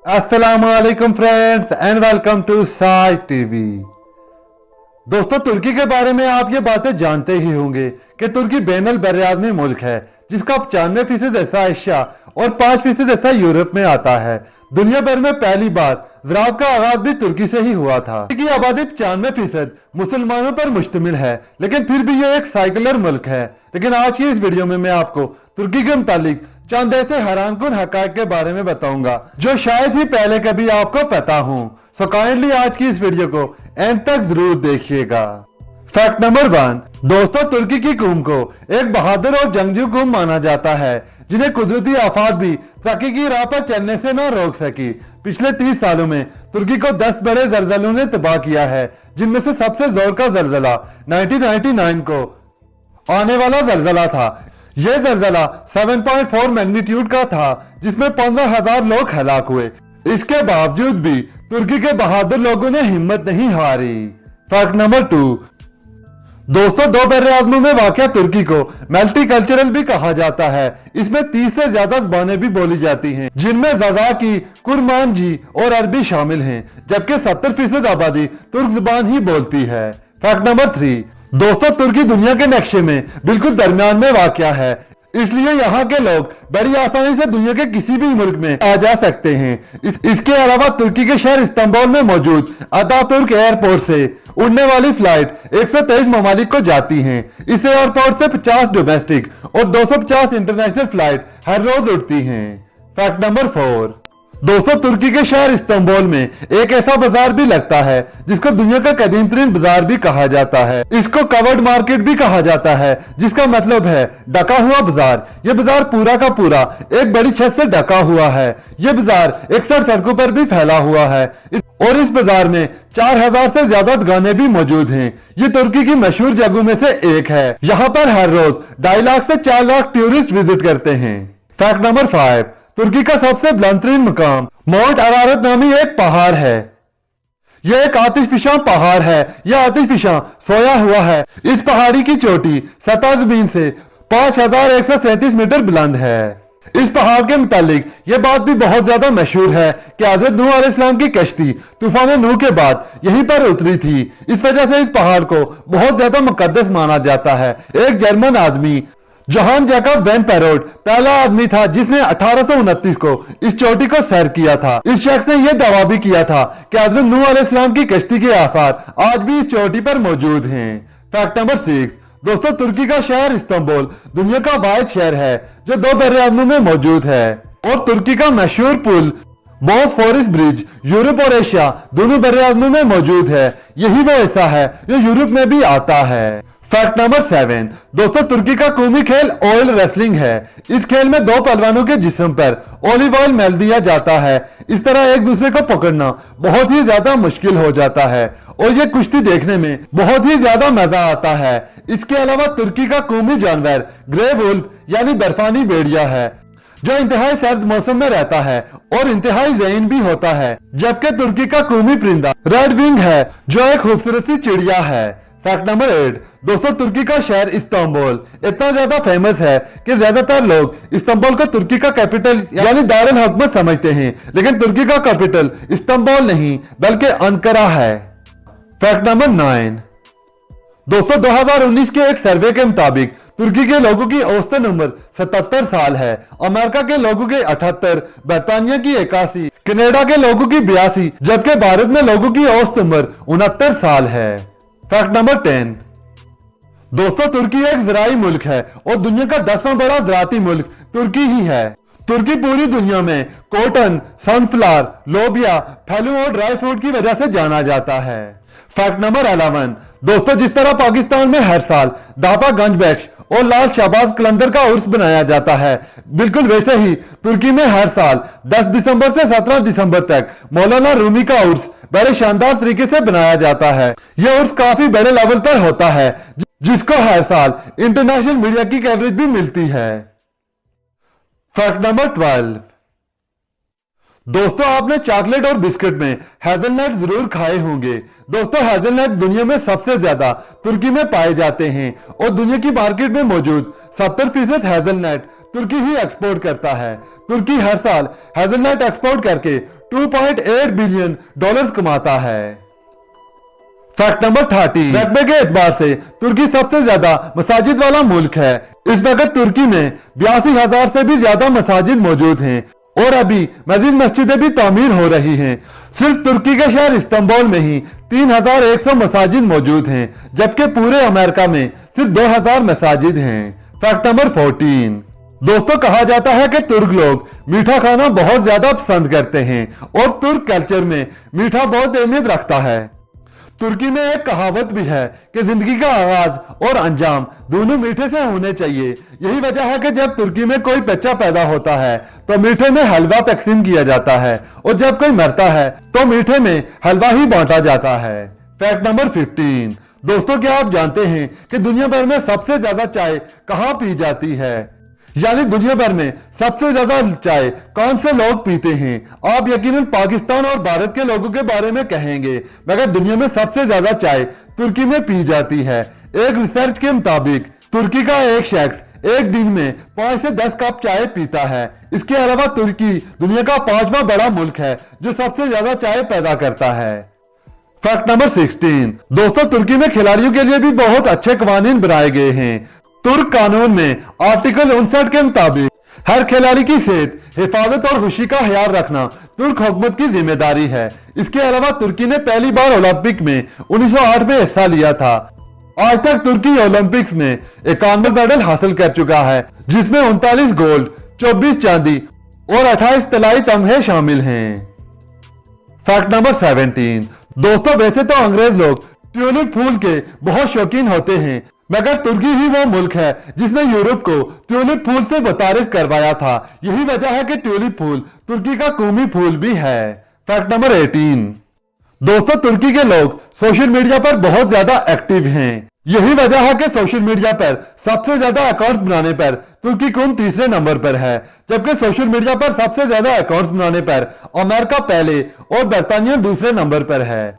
अस्सलामुअलैकुम friends and welcome to Sai TV. दोस्तों, तुर्की के बारे में आप ये बातें जानते ही होंगे कि तुर्की बैनुल बर्राज़मी मुल्क है जिसका 95% हिस्सा एशिया और 5% हिस्सा यूरोप में आता है। दुनिया भर में पहली बार ज़राअत का आगाज भी तुर्की से ही हुआ था। तुर्की की आबादी 95% मुसलमानों पर मुश्तमिल है, लेकिन फिर भी ये एक सेक्युलर मुल्क है। लेकिन आज की इस वीडियो में मैं आपको तुर्की के मुतालिक चंद ऐसे हैरानकुन हकायक के बारे में बताऊंगा जो शायद ही पहले कभी आपको पता हो। सो काइंडली आज की इस वीडियो को एंड तक जरूर देखिएगा। फैक्ट नंबर 1, दोस्तों, तुर्की की कौम को एक बहादुर और जंगजू कौम माना जाता है जिन्हें कुदरती आफात भी तरक्की की राह पर चलने से न रोक सकी। पिछले 30 सालों में तुर्की को 10 बड़े जलजलों ने तबाह किया है, जिनमें से सबसे जोर का जलजला 1999 को आने वाला जलजला था। यह जलजला 7.4 मैग्नीट्यूड का था, जिसमें 15,000 लोग हलाक हुए। इसके बावजूद भी तुर्की के बहादुर लोगों ने हिम्मत नहीं हारी। फैक्ट नंबर 2, दोस्तों, दो बर्राज़मों में वाक़या तुर्की को मल्टीकल्चरल भी कहा जाता है। इसमें 30 से ज्यादा ज़बानें भी बोली जाती हैं, जिनमें ज़ाज़ाकी, कुरमानजी और अरबी शामिल हैं, जबकि 70% आबादी तुर्क ज़बान ही बोलती है। फैक्ट नंबर 3, दोस्तों, तुर्की दुनिया के नक्शे में बिल्कुल दरमियान में वाक़या है, इसलिए यहाँ के लोग बड़ी आसानी से दुनिया के किसी भी मुल्क में आ जा सकते हैं। इसके अलावा तुर्की के शहर इस्तांबुल में मौजूद अतातुर्क एयरपोर्ट से उड़ने वाली फ्लाइट 123 ममालिक को जाती हैं। इस एयरपोर्ट से 50 डोमेस्टिक और 250 इंटरनेशनल फ्लाइट हर रोज उड़ती हैं। फैक्ट नंबर 4, दोस्तों, तुर्की के शहर इस्तांबुल में एक ऐसा बाजार भी लगता है जिसको दुनिया का कदीम तरीन बाजार भी कहा जाता है। इसको कवर्ड मार्केट भी कहा जाता है, जिसका मतलब है ढका हुआ बाजार। यह बाजार पूरा का पूरा एक बड़ी छत से ढका हुआ है। यह बाजार 61 सड़कों पर भी फैला हुआ है और इस बाजार में 4000 से ज्यादा दुकानें भी मौजूद हैं। ये तुर्की की मशहूर जगहों में से एक है। यहाँ पर हर रोज 2.5 लाख से 4 लाख टूरिस्ट विजिट करते हैं। फैक्ट नंबर 5, तुर्की का सबसे बुलंदतरीन मुकाम माउंट अरारत नामी एक पहाड़ है। यह एक आतिशफिशा पहाड़ है। यह आतिशफिशा सोया हुआ है। इस पहाड़ी की चोटी सतह जमीन से 5137 मीटर बुलंद है। इस पहाड़ के मुतालिक यह बात भी बहुत ज्यादा मशहूर है कि हजरत नूह अलैहिस्सलाम की कश्ती तूफान नूह के बाद यहीं पर उतरी थी। इस वजह से इस पहाड़ को बहुत ज्यादा मुकद्दस माना जाता है। एक जर्मन आदमी जोहान जैकब वैन पेरोट पहला आदमी था जिसने 1829 को इस चोटी को सैर किया था। इस शख्स ने यह दावा भी किया था कि हजरत नूह अलैहिस्सलाम की कश्ती के आसार आज भी इस चोटी पर मौजूद हैं। फैक्ट नंबर 6, दोस्तों, तुर्की का शहर इस्तांबुल दुनिया का वाहिद शहर है जो 2 बर्राज़मों में मौजूद है और तुर्की का मशहूर पुल बॉस्फोरस ब्रिज यूरोप और एशिया दोनों बर्राज़मों में मौजूद है। यही वो ऐसा है जो यूरोप में भी आता है। फैक्ट नंबर 7, दोस्तों, तुर्की का कौमी खेल ऑयल रेसलिंग है। इस खेल में 2 पहलवानों के जिस्म पर ऑलिव ऑयल मल दिया जाता है। इस तरह एक दूसरे को पकड़ना बहुत ही ज्यादा मुश्किल हो जाता है और ये कुश्ती देखने में बहुत ही ज्यादा मजा आता है। इसके अलावा तुर्की का कौमी जानवर ग्रे वुल्फ यानी बर्फानी भेड़िया है, जो इंतहाई सर्द मौसम में रहता है और इंतहाई ज़हीन भी होता है। जबकि तुर्की का कौमी परिंदा रेड विंग है, जो एक खूबसूरत सी चिड़िया है। फैक्ट नंबर 8, दोस्तों, तुर्की का शहर इस्तांबुल इतना ज्यादा फेमस है कि ज्यादातर लोग इस्तांबुल को तुर्की का कैपिटल यानी दारुल हुकूमत समझते हैं, लेकिन तुर्की का कैपिटल इस्तांबुल नहीं बल्कि अंकारा है। फैक्ट नंबर 9, दोस्तों, 2019 के एक सर्वे के मुताबिक तुर्की के लोगों की औसतन उम्र 77 साल है। अमेरिका के लोगों की 78, बर्तानिया की 81, कनाडा के लोगों की 82, जबकि भारत में लोगों की औसत उम्र 69 साल है। फैक्ट नंबर 10, दोस्तों, तुर्की एक ज़राई मुल्क है और दुनिया का 10वां बड़ा ज़राती मुल्क तुर्की ही है। तुर्की पूरी दुनिया में कॉटन, सनफ्लावर, लोबिया, फलों और ड्राई फ्रूट की वजह से जाना जाता है। फैक्ट नंबर 11, दोस्तों, जिस तरह पाकिस्तान में हर साल दाता गंज बख्श और लाल शाहबाज कलंदर का उर्स बनाया जाता है, बिल्कुल वैसे ही तुर्की में हर साल 10 दिसंबर से 17 दिसंबर तक मौलाना रूमी का उर्स बड़े शानदार तरीके से बनाया जाता है। यह उर्स काफी बड़े लेवल पर होता है, जिसको हर साल इंटरनेशनल मीडिया की कवरेज भी मिलती है। फैक्ट नंबर 12, दोस्तों, आपने चॉकलेट और बिस्किट में हेजलनट जरूर खाए होंगे। दोस्तों, हेजलनट दुनिया में सबसे ज्यादा तुर्की में पाए जाते हैं और दुनिया की मार्केट में मौजूद 70% हेजलनट तुर्की ही एक्सपोर्ट करता है। तुर्की हर साल हेजलनट एक्सपोर्ट करके $2.8 बिलियन कमाता है। फैक्ट नंबर 30, रकबे के एतबार से तुर्की सबसे ज्यादा मसाजिद वाला मुल्क है। इस वक्त तुर्की में 82,000 से भी ज्यादा मसाजिद मौजूद हैं और अभी मजीद मस्जिदें भी तामीर हो रही हैं। सिर्फ तुर्की के शहर इस्तांबुल में ही 3,100 मसाजिद मौजूद हैं, जबकि पूरे अमेरिका में सिर्फ 2,000 मसाजिद हैं। फैक्ट नंबर 14, दोस्तों कहा जाता है कि तुर्क लोग मीठा खाना बहुत ज्यादा पसंद करते हैं और तुर्क कल्चर में मीठा बहुत अहमियत रखता है। तुर्की में एक कहावत भी है कि जिंदगी का आगाज और अंजाम दोनों मीठे से होने चाहिए। यही वजह है कि जब तुर्की में कोई बच्चा पैदा होता है तो मीठे में हलवा तकसीम किया जाता है और जब कोई मरता है तो मीठे में हलवा ही बांटा जाता है। फैक्ट नंबर 15, दोस्तों क्या आप जानते हैं कि दुनिया भर में सबसे ज्यादा चाय कहाँ पी जाती है? यानी दुनिया भर में सबसे ज्यादा चाय कौन से लोग पीते हैं? आप यकीनन पाकिस्तान और भारत के लोगों के बारे में कहेंगे, मगर दुनिया में सबसे ज्यादा चाय तुर्की में पी जाती है। एक रिसर्च के मुताबिक तुर्की का एक शख्स एक दिन में 5 से 10 कप चाय पीता है। इसके अलावा तुर्की दुनिया का 5वां बड़ा मुल्क है जो सबसे ज्यादा चाय पैदा करता है। फैक्ट नंबर 16, दोस्तों तुर्की में खिलाड़ियों के लिए भी बहुत अच्छे कानून बनाए गए हैं। तुर्क कानून में आर्टिकल 59 के मुताबिक हर खिलाड़ी की सेहत, हिफाजत और खुशी का ख्याल रखना तुर्क हुकूमत की जिम्मेदारी है। इसके अलावा तुर्की ने पहली बार ओलंपिक में 1908 में हिस्सा लिया था। आज तक तुर्की ओलंपिक्स में 51 मेडल हासिल कर चुका है, जिसमें 39 गोल्ड, 24 चांदी और 28 तलाई तमगे शामिल हैं। फैक्ट नंबर 17, दोस्तों वैसे तो अंग्रेज लोग ट्यूलिप फूल के बहुत शौकीन होते हैं, मगर तुर्की ही वो मुल्क है जिसने यूरोप को ट्यूलिप फूल से मुतारिफ करवाया था। यही वजह है कि ट्यूलिप फूल तुर्की का कौमी फूल भी है। फैक्ट नंबर 18, दोस्तों तुर्की के लोग सोशल मीडिया पर बहुत ज्यादा एक्टिव हैं। यही वजह है कि सोशल मीडिया पर सबसे ज्यादा अकाउंट्स बनाने पर तुर्की कौम तीसरे नंबर पर है, जबकि सोशल मीडिया पर सबसे ज्यादा अकाउंट्स बनाने पर अमेरिका पहले और बरतानिया दूसरे नंबर पर है।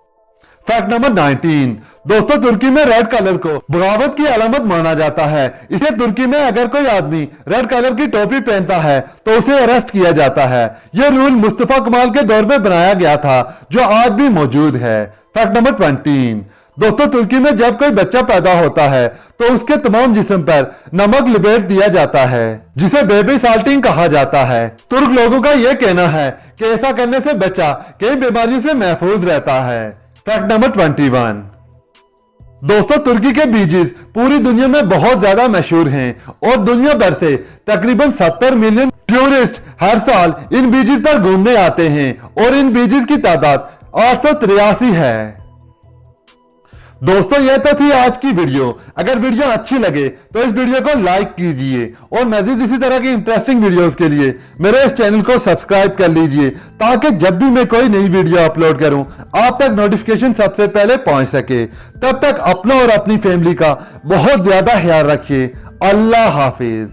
फैक्ट नंबर 19, दोस्तों तुर्की में रेड कलर को बगावत की अलामत माना जाता है। इसे तुर्की में अगर कोई आदमी रेड कलर की टोपी पहनता है तो उसे अरेस्ट किया जाता है। यह रूल मुस्तफा कमाल के दौर में बनाया गया था, जो आज भी मौजूद है। फैक्ट नंबर 20, दोस्तों तुर्की में जब कोई बच्चा पैदा होता है तो उसके तमाम जिस्म पर नमक लिपेट दिया जाता है, जिसे बेबी साल्टिंग कहा जाता है। तुर्क लोगों का यह कहना है कि ऐसा करने से बच्चा कई बीमारियों से महफूज रहता है। फैक्ट नंबर 21, दोस्तों तुर्की के बीचेस पूरी दुनिया में बहुत ज्यादा मशहूर हैं और दुनिया भर से तकरीबन 70 मिलियन टूरिस्ट हर साल इन बीचेस पर घूमने आते हैं और इन बीचेस की तादाद 883 है। दोस्तों यह तो थी आज की वीडियो। अगर वीडियो अच्छी लगे तो इस वीडियो को लाइक कीजिए और मजीद इसी तरह की इंटरेस्टिंग वीडियोस के लिए मेरे इस चैनल को सब्सक्राइब कर लीजिए, ताकि जब भी मैं कोई नई वीडियो अपलोड करूं आप तक नोटिफिकेशन सबसे पहले पहुंच सके। तब तक अपना और अपनी फैमिली का बहुत ज्यादा ख्याल रखिए। अल्लाह हाफिज।